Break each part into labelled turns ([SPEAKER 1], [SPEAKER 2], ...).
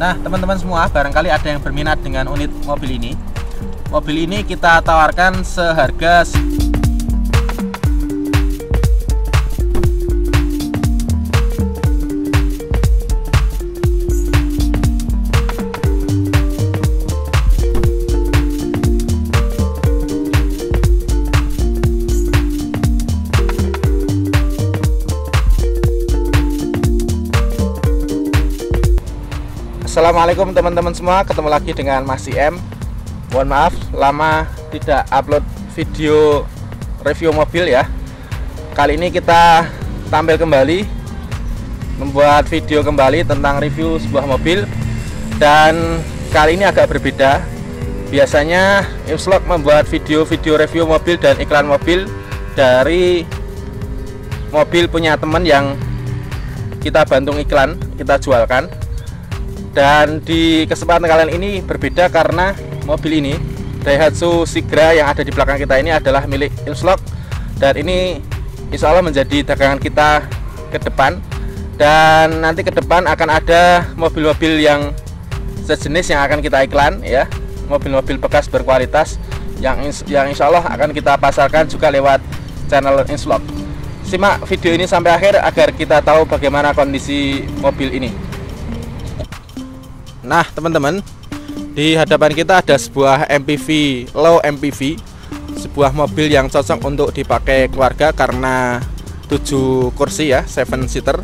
[SPEAKER 1] Nah teman-teman semua, barangkali ada yang berminat dengan unit mobil ini. Mobil ini kita tawarkan seharga Assalamualaikum teman-teman semua, ketemu lagi dengan Mas IM. Mohon maaf lama tidak upload video review mobil ya. Kali ini kita tampil kembali, membuat video kembali tentang review sebuah mobil. Dan kali ini agak berbeda. Biasanya Imslog membuat video-video review mobil dan iklan mobil dari mobil punya teman yang kita bantu iklan, kita jualkan. Dan di kesempatan kalian ini berbeda karena mobil ini Daihatsu Sigra yang ada di belakang kita ini adalah milik Imslog. Dan ini insya Allah menjadi dagangan kita ke depan. Dan nanti ke depan akan ada mobil-mobil yang sejenis yang akan kita iklan ya. Mobil-mobil bekas berkualitas yang insya Allah akan kita pasarkan juga lewat channel Imslog. Simak video ini sampai akhir agar kita tahu bagaimana kondisi mobil ini. Nah teman-teman, di hadapan kita ada sebuah MPV, low MPV, sebuah mobil yang cocok untuk dipakai keluarga karena 7 kursi ya, 7 seater.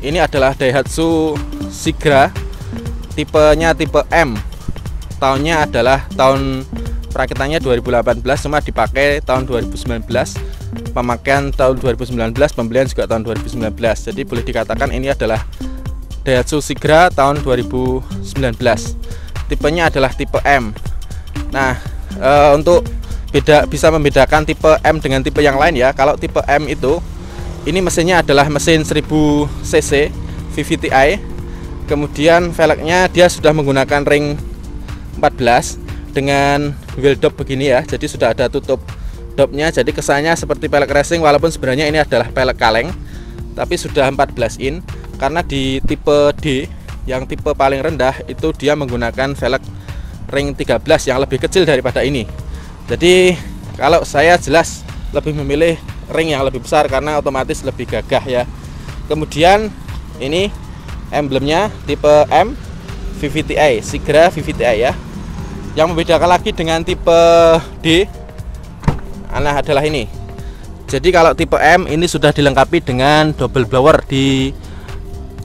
[SPEAKER 1] Ini adalah Daihatsu Sigra, tipenya tipe M. Tahunnya adalah tahun perakitannya 2018, cuma dipakai tahun 2019. Pemakaian tahun 2019, pembelian juga tahun 2019. Jadi boleh dikatakan ini adalah Daihatsu Sigra tahun 2019. Tipenya adalah tipe M. Nah, untuk bisa membedakan tipe M dengan tipe yang lain ya. Kalau tipe M itu, ini mesinnya adalah mesin 1000 cc VVTi. Kemudian velgnya dia sudah menggunakan ring 14 dengan wheel dop begini ya. Jadi sudah ada tutup dopnya. Jadi kesannya seperti pelek racing, walaupun sebenarnya ini adalah pelek kaleng, tapi sudah 14 in. Karena di tipe D yang tipe paling rendah itu dia menggunakan velg ring 13 yang lebih kecil daripada ini. Jadi kalau saya jelas lebih memilih ring yang lebih besar karena otomatis lebih gagah ya. Kemudian ini emblemnya tipe M VVTi, Sigra VVTi ya. Yang membedakan lagi dengan tipe D adalah ini. Jadi kalau tipe M ini sudah dilengkapi dengan double blower di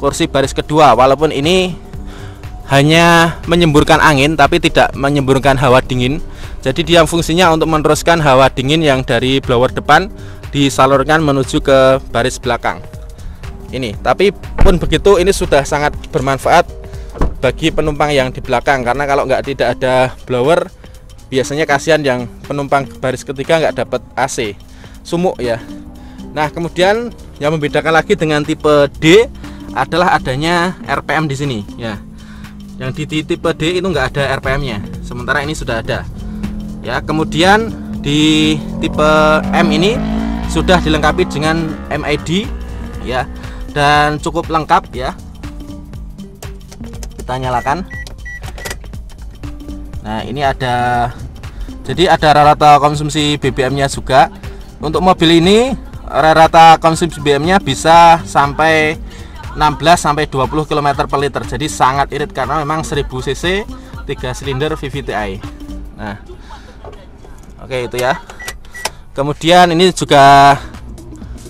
[SPEAKER 1] kursi baris kedua, walaupun ini hanya menyemburkan angin tapi tidak menyemburkan hawa dingin. Jadi dia fungsinya untuk meneruskan hawa dingin yang dari blower depan disalurkan menuju ke baris belakang ini. Tapi pun begitu, ini sudah sangat bermanfaat bagi penumpang yang di belakang, karena kalau tidak ada blower biasanya kasihan yang penumpang baris ketiga nggak dapat AC, sumuk ya. Nah kemudian yang membedakan lagi dengan tipe D adalah adanya RPM di sini ya. Yang di tipe D itu nggak ada RPM-nya, sementara ini sudah ada ya. Kemudian di tipe M ini sudah dilengkapi dengan MID ya, dan cukup lengkap ya. Kita nyalakan. Nah ini ada, jadi ada rata konsumsi BBM-nya juga. Untuk mobil ini rata konsumsi BBM-nya bisa sampai 16-20 km per liter. Jadi sangat irit karena memang 1000 cc 3 silinder VVTi. Nah oke itu ya. Kemudian ini juga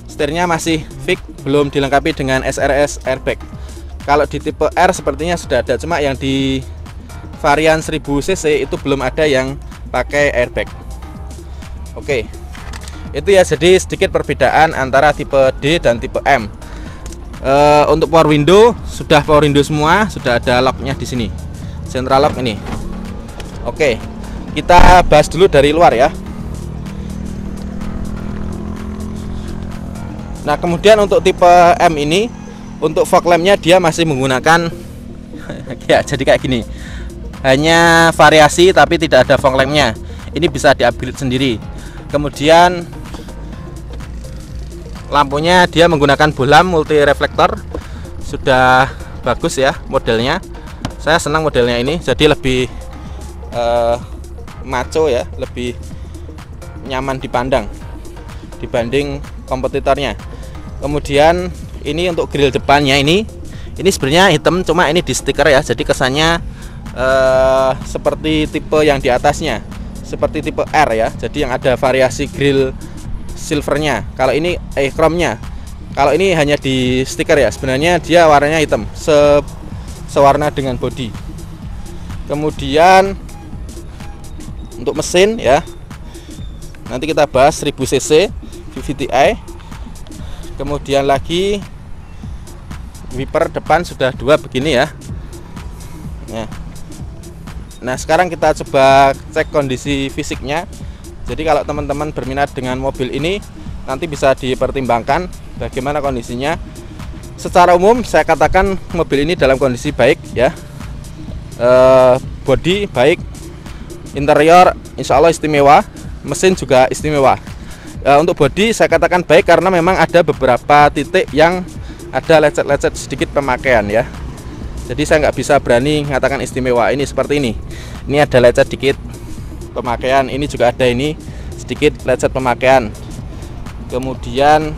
[SPEAKER 1] setirnya masih fix, belum dilengkapi dengan SRS airbag. Kalau di tipe R sepertinya sudah ada, cuma yang di varian 1000 cc itu belum ada yang pakai airbag. Oke itu ya, jadi sedikit perbedaan antara tipe D dan tipe M. Untuk power window sudah power window semua, sudah ada locknya di sini, central lock ini. Oke, kita bahas dulu dari luar ya. Nah kemudian untuk tipe M ini, untuk fog lampnya dia masih menggunakan ya jadi kayak gini, hanya variasi tapi tidak ada fog lampnya. Ini bisa di-upgrade sendiri. Kemudian lampunya dia menggunakan bohlam multi reflektor, sudah bagus ya modelnya. Saya senang modelnya ini, jadi lebih maco ya, lebih nyaman dipandang dibanding kompetitornya. Kemudian ini untuk grill depannya ini sebenarnya hitam, cuma ini di stiker ya, jadi kesannya seperti tipe yang di atasnya, seperti tipe R ya, jadi yang ada variasi grill silvernya. Kalau ini chrome-nya, kalau ini hanya di stiker ya, sebenarnya dia warnanya hitam, sewarna dengan bodi. Kemudian untuk mesin ya, nanti kita bahas 1000 cc VVTi. Kemudian lagi wiper depan sudah 2 begini ya. Nah sekarang kita coba cek kondisi fisiknya. Jadi kalau teman-teman berminat dengan mobil ini, nanti bisa dipertimbangkan bagaimana kondisinya. Secara umum saya katakan mobil ini dalam kondisi baik ya. Bodi baik, interior insya Allah istimewa, mesin juga istimewa. Untuk bodi saya katakan baik karena memang ada beberapa titik yang ada lecet-lecet sedikit pemakaian ya. Jadi saya nggak bisa berani mengatakan istimewa. Ini seperti ini. Ini ada lecet dikit pemakaian. Ini juga ada ini sedikit lecet pemakaian. Kemudian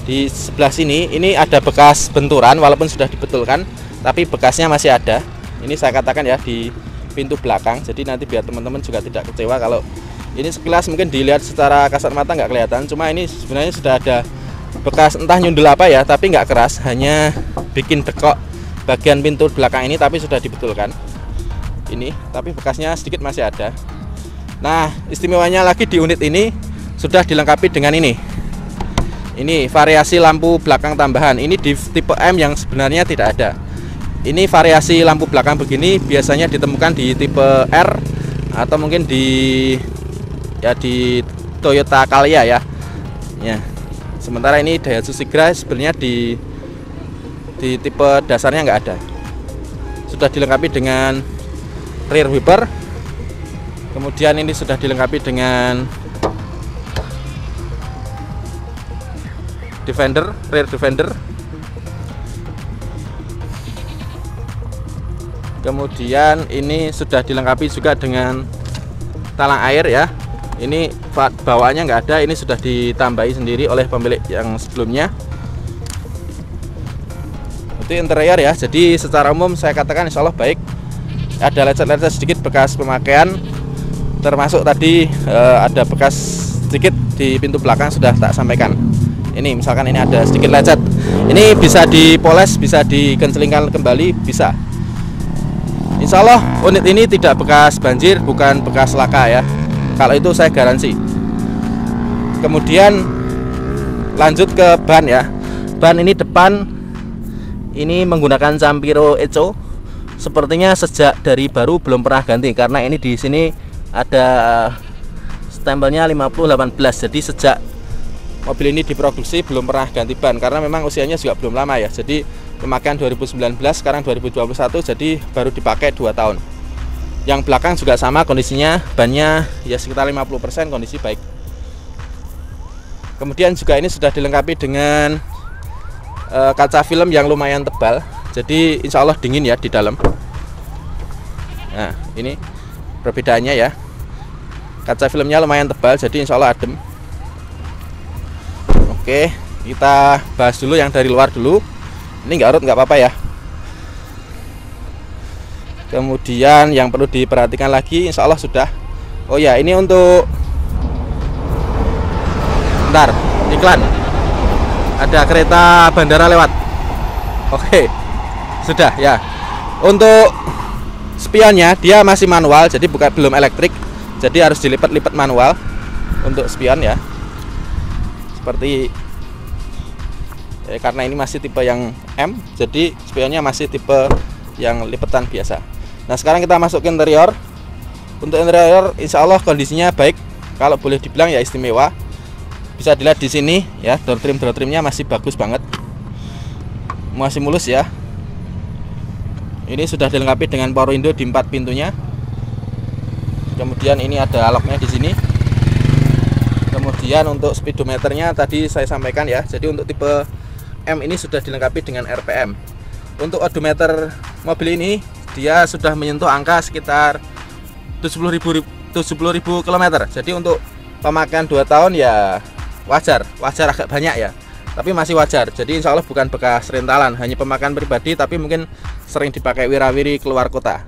[SPEAKER 1] di sebelah sini ini ada bekas benturan, walaupun sudah dibetulkan, tapi bekasnya masih ada. Ini saya katakan ya di pintu belakang. Jadi nanti biar teman-teman juga tidak kecewa kalau ini sekilas mungkin dilihat secara kasat mata nggak kelihatan, cuma ini sebenarnya sudah ada bekas entah nyundul apa ya, tapi nggak keras, hanya bikin dekok bagian pintu belakang ini, tapi sudah dibetulkan ini, tapi bekasnya sedikit masih ada. Nah istimewanya lagi di unit ini sudah dilengkapi dengan ini variasi lampu belakang tambahan. Ini di tipe M yang sebenarnya tidak ada. Ini variasi lampu belakang begini biasanya ditemukan di tipe R atau mungkin di Toyota Calya ya. Sementara ini Daihatsu Sigra sebenarnya di tipe dasarnya nggak ada. Sudah dilengkapi dengan rear wiper. Kemudian ini sudah dilengkapi dengan defender, rear defender. Kemudian ini sudah dilengkapi juga dengan talang air ya. Ini bawaannya nggak ada, ini sudah ditambahi sendiri oleh pemilik yang sebelumnya. Itu interior ya. Jadi secara umum saya katakan insya Allah baik. Ada lecet-lecet sedikit bekas pemakaian, termasuk tadi ada bekas sedikit di pintu belakang sudah tak sampaikan. Ini misalkan ini ada sedikit lecet, ini bisa dipoles, bisa dikencelingkan kembali, bisa. Insya Allah unit ini tidak bekas banjir, bukan bekas laka ya. Kalau itu saya garansi. Kemudian lanjut ke ban ya. Ban ini depan ini menggunakan Campiro Echo. Sepertinya sejak dari baru belum pernah ganti, karena ini di sini ada stempelnya 5018. Jadi sejak mobil ini diproduksi belum pernah ganti ban, karena memang usianya juga belum lama ya. Jadi pemakaian 2019, sekarang 2021, jadi baru dipakai 2 tahun. Yang belakang juga sama kondisinya, bannya ya sekitar 50% kondisi baik. Kemudian juga ini sudah dilengkapi dengan kaca film yang lumayan tebal, jadi insya Allah dingin ya di dalam. Nah ini perbedaannya ya, kaca filmnya lumayan tebal, jadi insya Allah adem. Oke, kita bahas dulu yang dari luar dulu. Ini nggak urut nggak apa-apa ya. Kemudian yang perlu diperhatikan lagi, insya Allah sudah. Oh ya, ini untuk bentar, iklan. Ada kereta bandara lewat. Oke, sudah ya. Untuk spionnya dia masih manual, jadi belum elektrik. Jadi harus dilipat-lipat manual untuk spion ya. Seperti karena ini masih tipe yang M, jadi spionnya masih tipe yang lipatan biasa. Nah sekarang kita masuk ke interior. Untuk interior insya Allah kondisinya baik, kalau boleh dibilang ya istimewa. Bisa dilihat di sini ya, door trimnya masih bagus banget, masih mulus ya. Ini sudah dilengkapi dengan power window di 4 pintunya. Kemudian ini ada locknya di sini. Kemudian untuk speedometernya tadi saya sampaikan ya, jadi untuk tipe M ini sudah dilengkapi dengan RPM. Untuk odometer mobil ini dia sudah menyentuh angka sekitar 70.000 km. Jadi untuk pemakaian 2 tahun ya wajar agak banyak ya, tapi masih wajar. Jadi insya Allah bukan bekas rentalan, hanya pemakaian pribadi, tapi mungkin sering dipakai wirawiri keluar kota.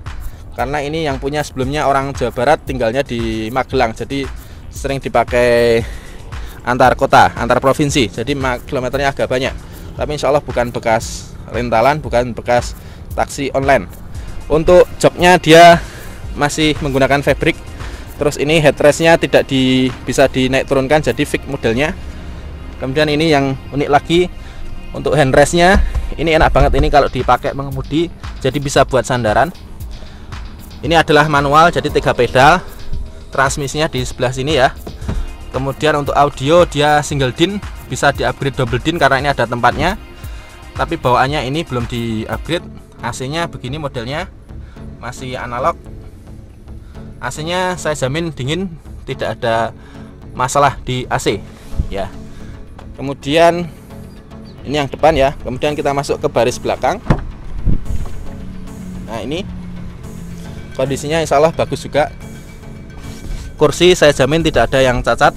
[SPEAKER 1] Karena ini yang punya sebelumnya orang Jawa Barat, tinggalnya di Magelang, jadi sering dipakai antar kota, antar provinsi, jadi kilometernya agak banyak. Tapi insya Allah bukan bekas rentalan, bukan bekas taksi online. Untuk joknya dia masih menggunakan fabric. Terus ini headrestnya tidak bisa dinaik turunkan, jadi fix modelnya. Kemudian ini yang unik lagi, untuk handrestnya ini enak banget, ini kalau dipakai mengemudi jadi bisa buat sandaran. Ini adalah manual, jadi 3 pedal. Transmisinya di sebelah sini ya. Kemudian untuk audio dia single din, bisa di-upgrade double din karena ini ada tempatnya. Tapi bawaannya ini belum di-upgrade. AC-nya begini modelnya, masih analog. AC-nya saya jamin dingin, tidak ada masalah di AC ya. Kemudian ini yang depan ya. Kemudian kita masuk ke baris belakang. Nah, ini kondisinya insya Allah bagus juga. Kursi saya jamin tidak ada yang cacat,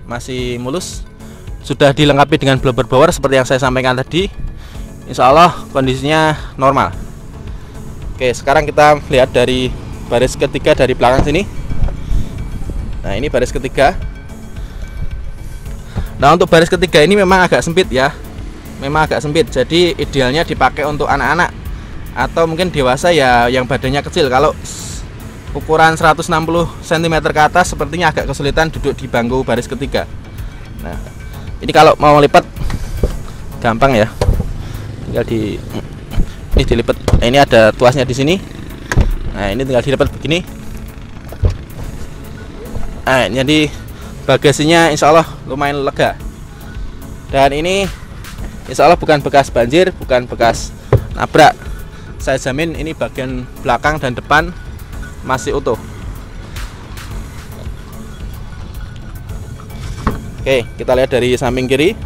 [SPEAKER 1] masih mulus. Sudah dilengkapi dengan blower blower seperti yang saya sampaikan tadi. Insya Allah kondisinya normal. Oke, sekarang kita lihat dari baris ketiga dari belakang sini. Nah, ini baris ketiga. Nah, untuk baris ketiga ini memang agak sempit ya, memang agak sempit. Jadi idealnya dipakai untuk anak-anak atau mungkin dewasa ya yang badannya kecil. Kalau ukuran 160 cm ke atas sepertinya agak kesulitan duduk di bangku baris ketiga. Nah, ini kalau mau lipat gampang ya, tinggal ini dilipat. Nah, ini ada tuasnya di sini. Nah, ini tinggal dilipat begini. Nah, jadi bagasinya insya Allah lumayan lega. Dan ini insya Allah bukan bekas banjir, bukan bekas nabrak. Saya jamin ini bagian belakang dan depan masih utuh. Oke, kita lihat dari samping kiri.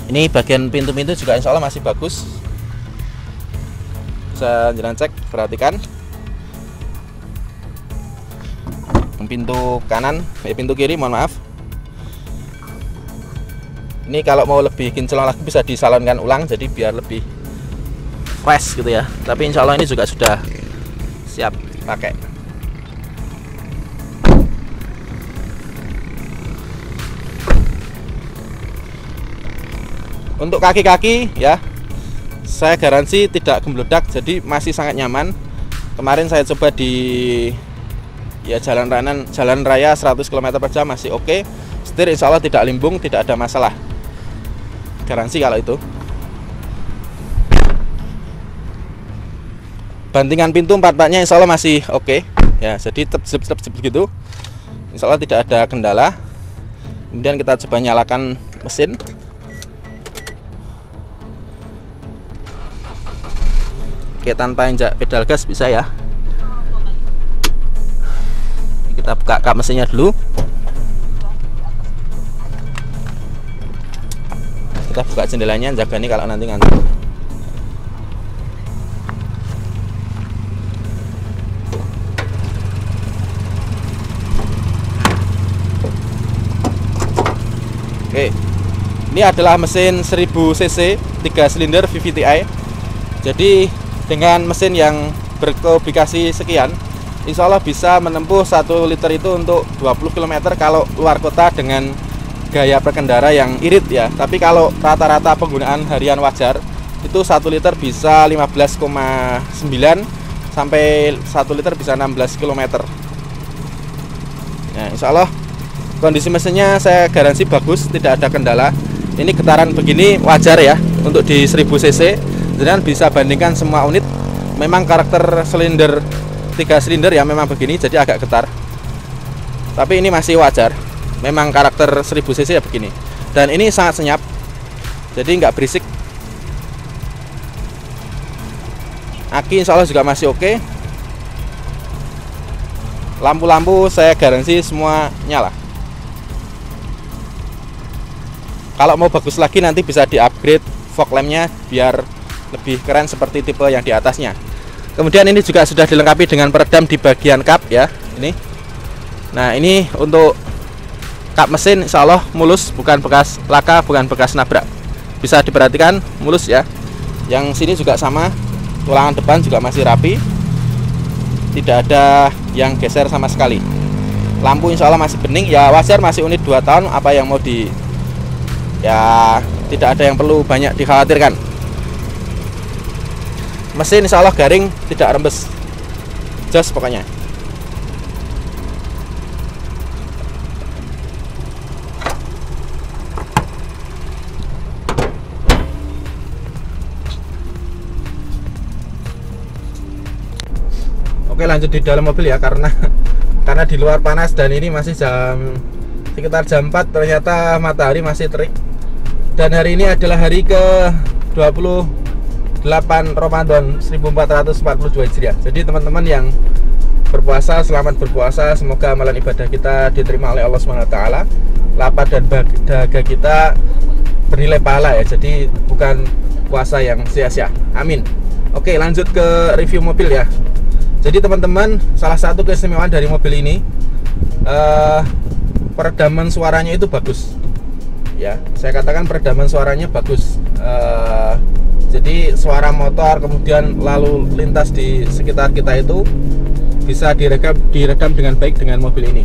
[SPEAKER 1] Ini bagian pintu-pintu juga insya Allah masih bagus. Bisa jalan cek, perhatikan. Pintu kanan, pintu kiri mohon maaf. Ini kalau mau lebih kinclong lagi bisa disalonkan ulang, jadi biar lebih fresh gitu ya. Tapi insya Allah ini juga sudah siap pakai. Untuk kaki-kaki ya, saya garansi tidak gemblodak, jadi masih sangat nyaman. Kemarin saya coba di ya jalan raya 100 km per jam masih oke. Setir insya Allah tidak limbung, tidak ada masalah. Garansi kalau itu. Bantingan pintu empat-empatnya insya Allah masih oke ya, jadi tep begitu, insya Allah tidak ada kendala. Kemudian kita coba nyalakan mesin. Oke, tanpa injak pedal gas bisa ya. Kita buka kap mesinnya dulu. Kita buka jendelanya, jaga nih kalau nanti ngantuk. Oke, ini adalah mesin 1000 cc 3 silinder VVTi. Jadi dengan mesin yang berkubikasi sekian, insya Allah bisa menempuh 1 liter itu untuk 20 km kalau luar kota dengan gaya berkendara yang irit ya. Tapi kalau rata-rata penggunaan harian wajar itu 1 liter bisa 15,9 sampai 1 liter bisa 16 km. Nah, insya Allah kondisi mesinnya saya garansi bagus, tidak ada kendala. Ini getaran begini wajar ya untuk di 1000 cc. Dan bisa bandingkan semua unit. Memang karakter silinder 3 silinder ya memang begini, jadi agak getar. Tapi ini masih wajar. Memang karakter 1000 cc ya begini. Dan ini sangat senyap, jadi nggak berisik. Aki insya Allah juga masih oke. Lampu-lampu saya garansi semua nyala. Kalau mau bagus lagi nanti bisa di-upgrade fog lampnya biar lebih keren seperti tipe yang di atasnya. Kemudian ini juga sudah dilengkapi dengan peredam di bagian kap ya. Ini. Nah, ini untuk kap mesin insya Allah mulus, bukan bekas laka, bukan bekas nabrak. Bisa diperhatikan mulus ya. Yang sini juga sama, tulangan depan juga masih rapi, tidak ada yang geser sama sekali. Lampu insya Allah masih bening ya, wajar, masih unit 2 tahun, apa yang mau di ya, tidak ada yang perlu banyak dikhawatirkan. Mesin insya Allah garing, tidak rembes, jos pokoknya. Oke, lanjut di dalam mobil ya, karena di luar panas dan ini masih sekitar jam 4, ternyata matahari masih terik. Dan hari ini adalah hari ke 28 Ramadan 1442 Hijriah. Jadi teman-teman yang berpuasa, selamat berpuasa. Semoga amalan ibadah kita diterima oleh Allah SWT. Lapar dan dahaga kita bernilai pahala ya. Jadi bukan puasa yang sia-sia. Amin. Oke, lanjut ke review mobil ya. Jadi teman-teman, salah satu keistimewaan dari mobil ini, peredaman suaranya itu bagus ya. Saya katakan peredaman suaranya bagus. Jadi suara motor kemudian lalu lintas di sekitar kita itu bisa diredam dengan baik dengan mobil ini.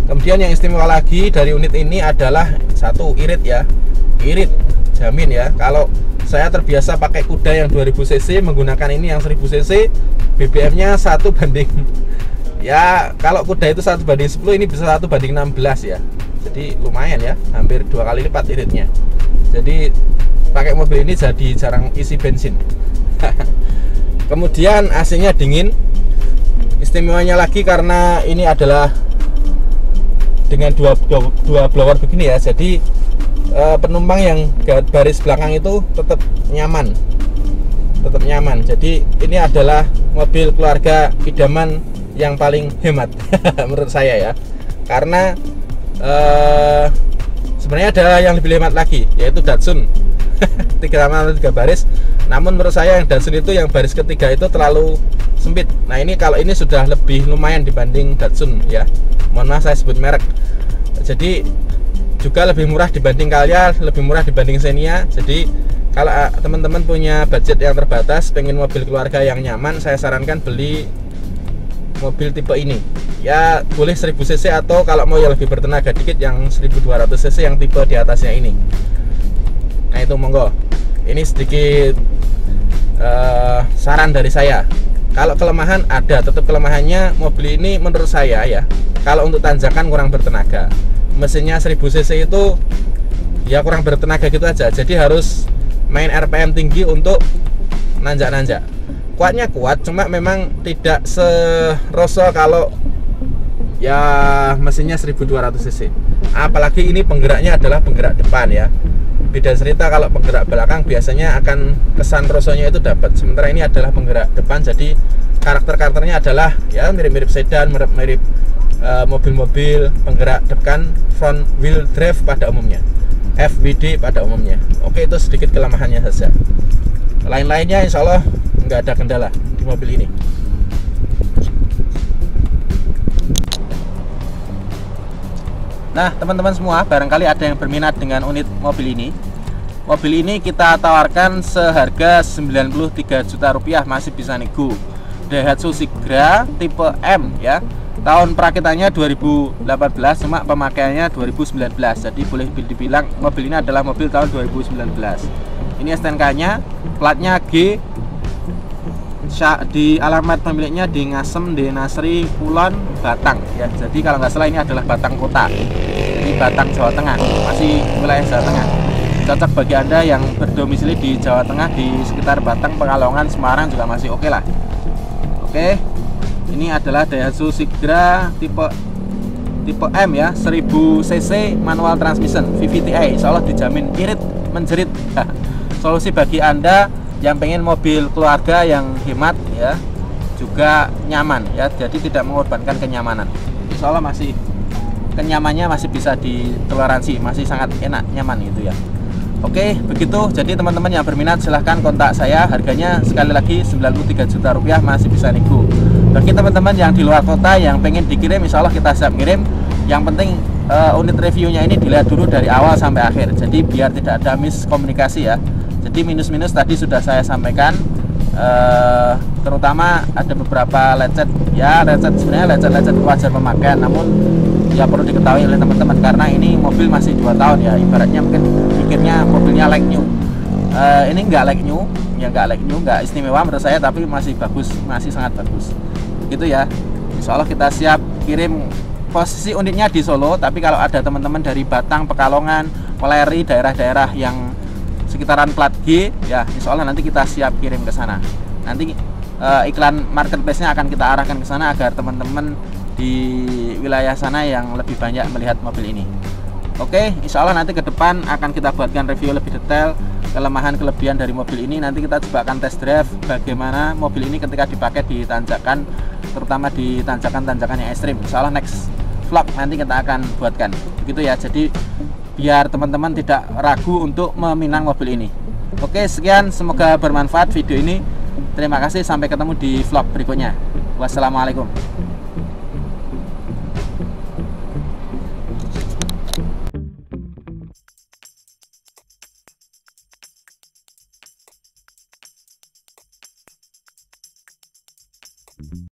[SPEAKER 1] Kemudian yang istimewa lagi dari unit ini adalah satu, irit ya. Irit, jamin ya. Kalau saya terbiasa pakai kuda yang 2000 cc, menggunakan ini yang 1000 cc, BBM-nya 1 banding ya, kalau kuda itu 1 banding 10, ini bisa 1 banding 16 ya. Jadi lumayan ya, hampir 2 kali lipat iritnya. Jadi pakai mobil ini jadi jarang isi bensin. Kemudian AC-nya dingin. Istimewanya lagi karena ini adalah dengan dua blower begini ya. Jadi penumpang yang baris belakang itu tetap nyaman. Jadi ini adalah mobil keluarga idaman yang paling hemat menurut saya ya. Karena sebenarnya ada yang lebih hemat lagi, yaitu Datsun 3 baris. Namun menurut saya yang Datsun itu yang baris ketiga itu terlalu sempit. Nah, ini kalau ini sudah lebih lumayan dibanding Datsun ya. Mohon maaf saya sebut merek. Jadi juga lebih murah dibanding Calya, lebih murah dibanding Xenia. Jadi kalau teman-teman punya budget yang terbatas, pengen mobil keluarga yang nyaman, saya sarankan beli mobil tipe ini ya. Boleh 1000 cc atau kalau mau yang lebih bertenaga dikit yang 1200 cc yang tipe di atasnya ini. Nah, itu monggo. Ini sedikit saran dari saya. Kalau kelemahan ada, tetap kelemahannya mobil ini menurut saya ya. Kalau untuk tanjakan kurang bertenaga. Mesinnya 1000 cc itu ya kurang bertenaga gitu aja. Jadi harus main RPM tinggi untuk nanjak-nanjak. Kuatnya kuat, cuma memang tidak seroso kalau ya mesinnya 1200 cc. Apalagi ini penggeraknya adalah penggerak depan ya. Beda cerita kalau penggerak belakang biasanya akan kesan rosonya itu dapat. Sementara ini adalah penggerak depan, jadi karakter-karakternya adalah ya mirip-mirip sedan, mirip-mirip mobil-mobil penggerak depan, front wheel drive pada umumnya, FWD pada umumnya. Oke, itu sedikit kelemahannya saja. Lain-lainnya insya Allah nggak ada kendala di mobil ini. Nah, teman-teman semua, barangkali ada yang berminat dengan unit mobil ini. Mobil ini kita tawarkan seharga 93 juta rupiah, masih bisa nego. Daihatsu Sigra tipe M ya. Tahun perakitannya 2018, cuma pemakaiannya 2019. Jadi boleh dibilang mobil ini adalah mobil tahun 2019. Ini STNK-nya, platnya G. Di alamat pemiliknya di Ngasem, di Nasri, Kulon, Batang ya. Jadi kalau nggak salah ini adalah Batang Kota. Ini Batang Jawa Tengah, masih wilayah Jawa Tengah. Cocok bagi Anda yang berdomisili di Jawa Tengah, di sekitar Batang, Pekalongan, Semarang juga masih oke lah. Oke. Ini adalah Daihatsu Sigra tipe M ya, 1000 cc manual transmission VVT-i. Insya Allah dijamin irit menjerit. Solusi bagi Anda yang pengen mobil keluarga yang hemat ya, juga nyaman ya, jadi tidak mengorbankan kenyamanan. Insya Allah masih kenyamannya masih bisa ditoleransi, masih sangat enak, nyaman gitu ya. Oke, begitu. Jadi teman-teman yang berminat silahkan kontak saya. Harganya sekali lagi 93 juta rupiah, masih bisa nego. Bagi teman-teman yang di luar kota yang pengen dikirim, insya Allah kita siap kirim. Yang penting unit reviewnya ini dilihat dulu dari awal sampai akhir. Jadi biar tidak ada miskomunikasi ya. Jadi minus-minus tadi sudah saya sampaikan. Terutama ada beberapa lecet ya, sebenarnya lecet wajar pemakaian, namun ya perlu diketahui oleh teman-teman karena ini mobil masih 2 tahun ya, ibaratnya mungkin pikirnya mobilnya like new. Ini nggak like new, nggak istimewa menurut saya, tapi masih bagus, masih sangat bagus gitu ya. Insya Allah kita siap kirim. Posisi unitnya di Solo, tapi kalau ada teman-teman dari Batang, Pekalongan, Weleri, daerah-daerah yang sekitaran plat G ya, insya Allah nanti kita siap kirim ke sana. Nanti iklan marketplace-nya akan kita arahkan ke sana agar teman-teman di wilayah sana yang lebih banyak melihat mobil ini. Oke, insya Allah nanti ke depan akan kita buatkan review lebih detail kelemahan kelebihan dari mobil ini. Nanti kita coba akan test drive bagaimana mobil ini ketika dipakai di tanjakan, terutama di tanjakan-tanjakan yang ekstrim. Insya Allah next vlog nanti kita akan buatkan begitu ya. Jadi biar teman-teman tidak ragu untuk meminang mobil ini. Oke, sekian, semoga bermanfaat video ini. Terima kasih, sampai ketemu di vlog berikutnya. Wassalamualaikum.